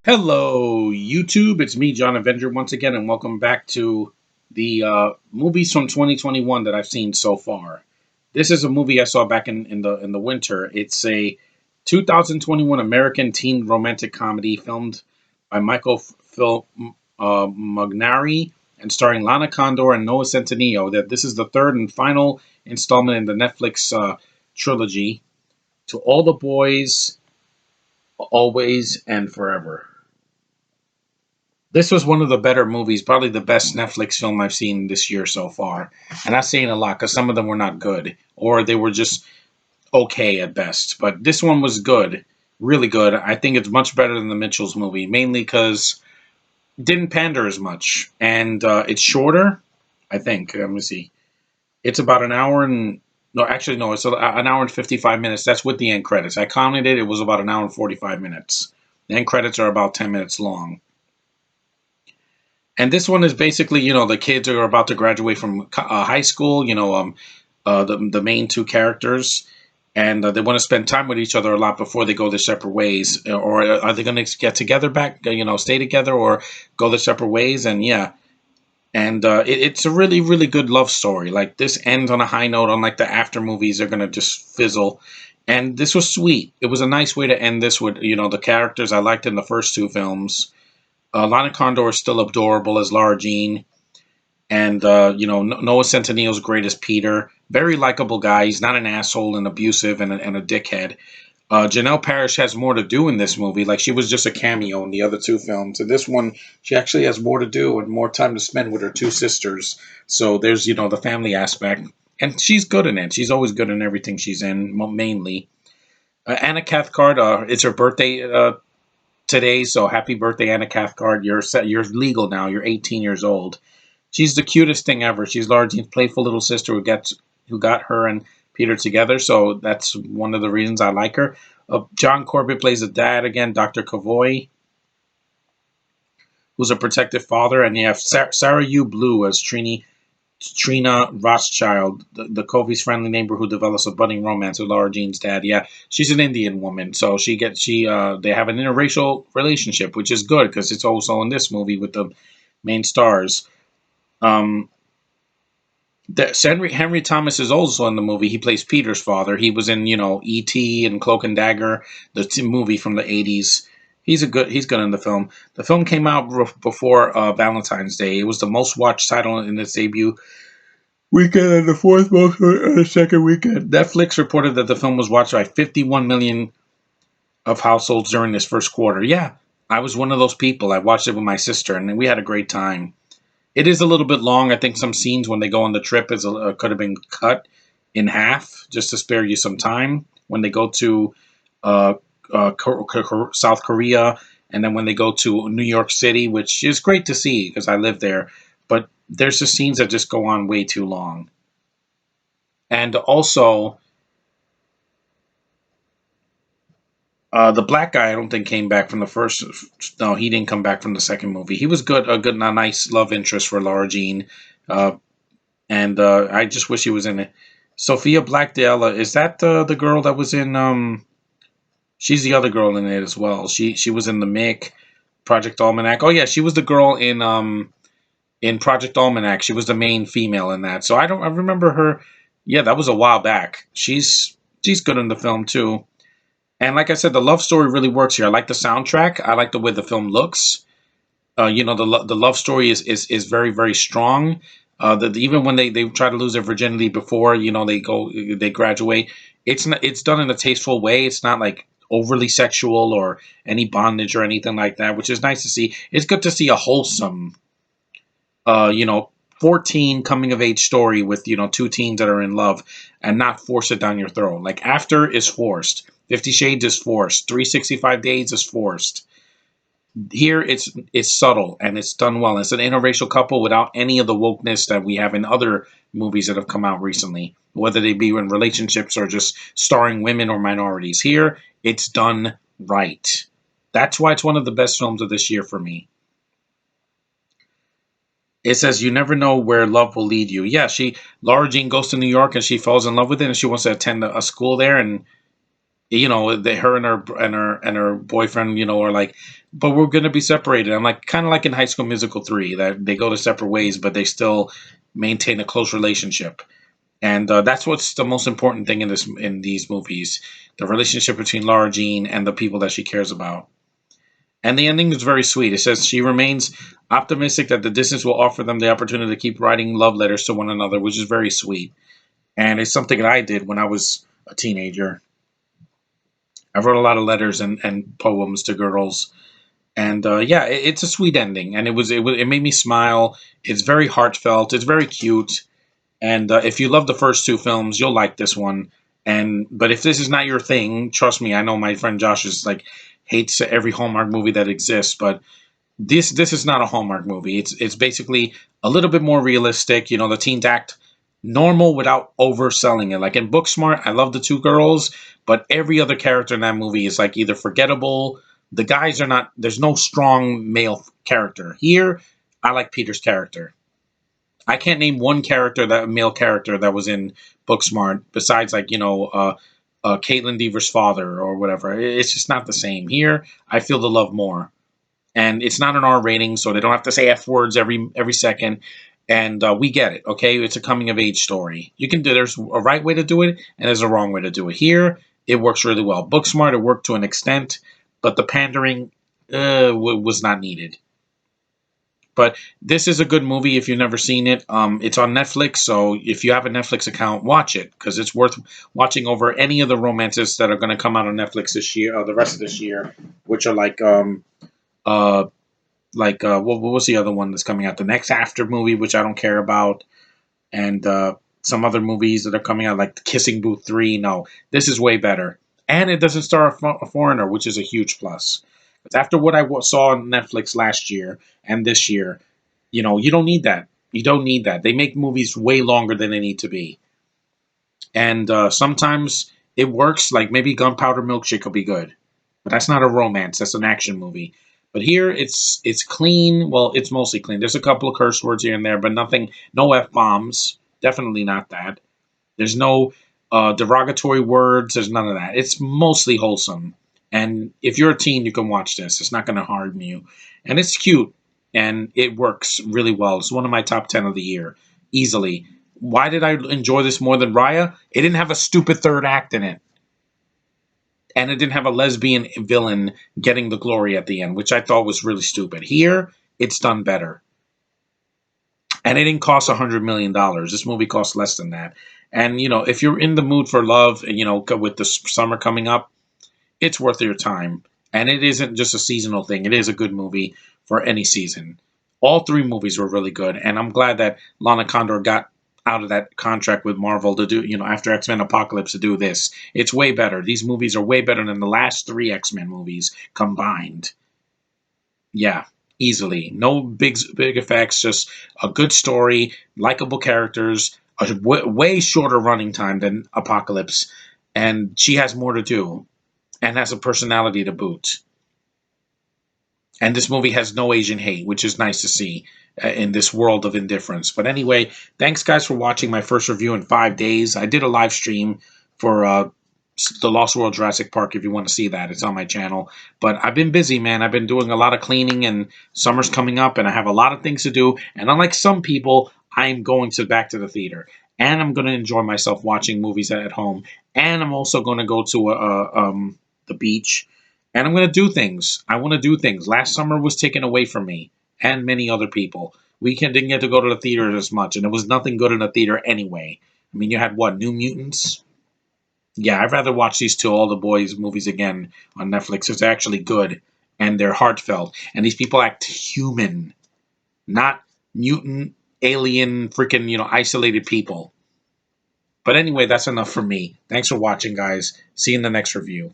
Hello, YouTube. It's me, John Avenger, once again, and welcome back to the movies from 2021 that I've seen so far. This is a movie I saw back in the winter. It's a 2021 American teen romantic comedy filmed by Michael Phil Magnari and starring Lana Condor and Noah Centineo. That this is the third and final installment in the Netflix trilogy. To all the boys, always and forever. This was one of the better movies, probably the best Netflix film I've seen this year so far. And that's saying a lot because some of them were not good or they were just okay at best. But this one was good, really good. I think it's much better than the Mitchells movie, mainly because it didn't pander as much and it's shorter. I think. Let me see. It's about an hour and no, actually no, it's an hour and 55 minutes. That's with the end credits. I counted it. It was about an hour and 45 minutes. The end credits are about 10 minutes long. And this one is basically, the kids are about to graduate from high school. The main two characters, and they want to spend time with each other a lot before they go their separate ways. Or are they going to get together back? Stay together or go their separate ways? And yeah, and it's a really really good love story. Like this ends on a high note. Unlike the after movies, they're going to just fizzle. And this was sweet. It was a nice way to end this with the characters I liked in the first two films. Lana Condor is still adorable as Lara Jean, and Noah Centineo's great as Peter. Very likable guy. He's not an asshole and abusive and a dickhead. Janelle Parrish has more to do in this movie. Like she was just a cameo in the other two films. In this one, she actually has more to do and more time to spend with her two sisters. So there's the family aspect, and she's good in it. She's always good in everything she's in, mainly. Anna Cathcart, it's her birthday today, so happy birthday, Anna Cathcart. You're legal now. You're 18 years old. She's the cutest thing ever. She's Laura Jean's playful little sister who got her and Peter together. So that's one of the reasons I like her. John Corbett plays the dad again, Dr. Cavoy, who's a protective father, and you have Sarah Yu Blue as Trina Rothschild, the Kofi's friendly neighbor who develops a budding romance with Laura Jean's dad. Yeah, she's an Indian woman, so they have an interracial relationship, which is good because it's also in this movie with the main stars. Um, Henry Thomas is also in the movie. He plays Peter's father. He was in E.T. and Cloak and Dagger, the movie from the 80s. He's good in the film. The film came out before Valentine's Day. It was the most watched title in its debut weekend and the fourth most second weekend. Netflix reported that the film was watched by 51 million of households during this first quarter. Yeah, I was one of those people. I watched it with my sister, and we had a great time. It is a little bit long. I think some scenes when they go on the trip could have been cut in half just to spare you some time when they go to uh, South Korea, and then when they go to New York City, which is great to see because I live there. But there's just scenes that just go on way too long. And also, the black guy, I don't think came back from the first. No, he didn't come back from the second movie. He was good, a nice love interest for Laura Jean, uh, and I just wish he was in it. Sophia Blackdale, is that the girl that was in? She's the other girl in it as well. She was in the Mick, Project Almanac. Oh yeah, she was the girl in Project Almanac. She was the main female in that. So I remember her. Yeah, that was a while back. She's good in the film too. And like I said, the love story really works here. I like the soundtrack. I like the way the film looks. The love story is very very strong. Even when they try to lose their virginity before they graduate, it's done in a tasteful way. It's not like overly sexual or any bondage or anything like that, which is nice to see. It's good to see a wholesome, uh, you know, 14 coming of age story with two teens that are in love and not force it down your throat. Like After is forced, 50 Shades is forced, 365 Days is forced. Here it's subtle and it's done well. It's an interracial couple without any of the wokeness that we have in other movies that have come out recently, whether they be in relationships or just starring women or minorities. Here it's done right. That's why it's one of the best films of this year for me. It says you never know where love will lead you. Yeah, she Laura Jean goes to New York and she falls in love with it and she wants to attend a school there, and her and her boyfriend, are like, but we're gonna be separated. I'm like, kind of like in High School Musical 3, that they go to separate ways, but they still maintain a close relationship. And that's what's the most important thing in these movies: the relationship between Laura Jean and the people that she cares about. And the ending is very sweet. It says she remains optimistic that the distance will offer them the opportunity to keep writing love letters to one another, which is very sweet. And it's something that I did when I was a teenager. I wrote a lot of letters and poems to girls, and yeah, it's a sweet ending, and it made me smile. It's very heartfelt. It's very cute, and if you love the first two films, you'll like this one. And but if this is not your thing, trust me, I know my friend Josh is like hates every Hallmark movie that exists, but this is not a Hallmark movie. It's basically a little bit more realistic. The teens act normal without overselling it. Like in Booksmart, I love the two girls, but every other character in that movie is like either forgettable. The guys are not. There's no strong male character here. I like Peter's character. I can't name one character, that male character, that was in Booksmart besides like Caitlin Deaver's father or whatever. It's just not the same here. I feel the love more, and it's not an R rating, so they don't have to say F words every second. And we get it, okay? It's a coming of age story. You can do. There's a right way to do it, and there's a wrong way to do it. Here, it works really well. Booksmart, it worked to an extent, but the pandering was not needed. But this is a good movie if you've never seen it. It's on Netflix, so if you have a Netflix account, watch it because it's worth watching over any of the romances that are going to come out on Netflix this year, or the rest of this year, which are uh, what was the other one that's coming out? The next After movie, which I don't care about, and some other movies that are coming out, like Kissing Booth 3. No, this is way better, and it doesn't star a foreigner, which is a huge plus. But after what I saw on Netflix last year and this year, you don't need that. You don't need that. They make movies way longer than they need to be, and sometimes it works. Like maybe Gunpowder Milkshake will be good, but that's not a romance. That's an action movie. But here it's clean. Well, it's mostly clean. There's a couple of curse words here and there, but nothing. No f bombs. Definitely not that. There's no derogatory words. There's none of that. It's mostly wholesome. And if you're a teen, you can watch this. It's not going to harm you. And it's cute. And it works really well. It's one of my top 10 of the year. Easily. Why did I enjoy this more than Raya? It didn't have a stupid third act in it. And it didn't have a lesbian villain getting the glory at the end, which I thought was really stupid. Here, it's done better. And it didn't cost $100 million. This movie cost less than that. And if you're in the mood for love, and with the summer coming up, it's worth your time. And it isn't just a seasonal thing. It is a good movie for any season. All three movies were really good, and I'm glad that Lana Condor got out of that contract with Marvel to do, after X Men Apocalypse, to do this. It's way better. These movies are way better than the last three X Men movies combined. Yeah, easily. No big effects, just a good story, likable characters, a way shorter running time than Apocalypse, and she has more to do and has a personality to boot. And this movie has no Asian hate, which is nice to see in this world of indifference. But anyway, thanks guys for watching my first review in 5 days. I did a live stream for the Lost World Jurassic Park. If you want to see that, it's on my channel. But I've been busy, man. I've been doing a lot of cleaning, and summer's coming up, and I have a lot of things to do. And unlike some people, I'm going back to the theater, and I'm going to enjoy myself watching movies at home. And I'm also going to go to the beach, and I'm going to do things. I want to do things. Last summer was taken away from me and many other people. Didn't get to go to the theater as much, and there was nothing good in the theater anyway. I mean, you had what, New Mutants? Yeah, I'd rather watch these two All the Boys movies again on Netflix. It's actually good, and they're heartfelt. And these people act human, not mutant, alien, freaking, isolated people. But anyway, that's enough for me. Thanks for watching, guys. See you in the next review.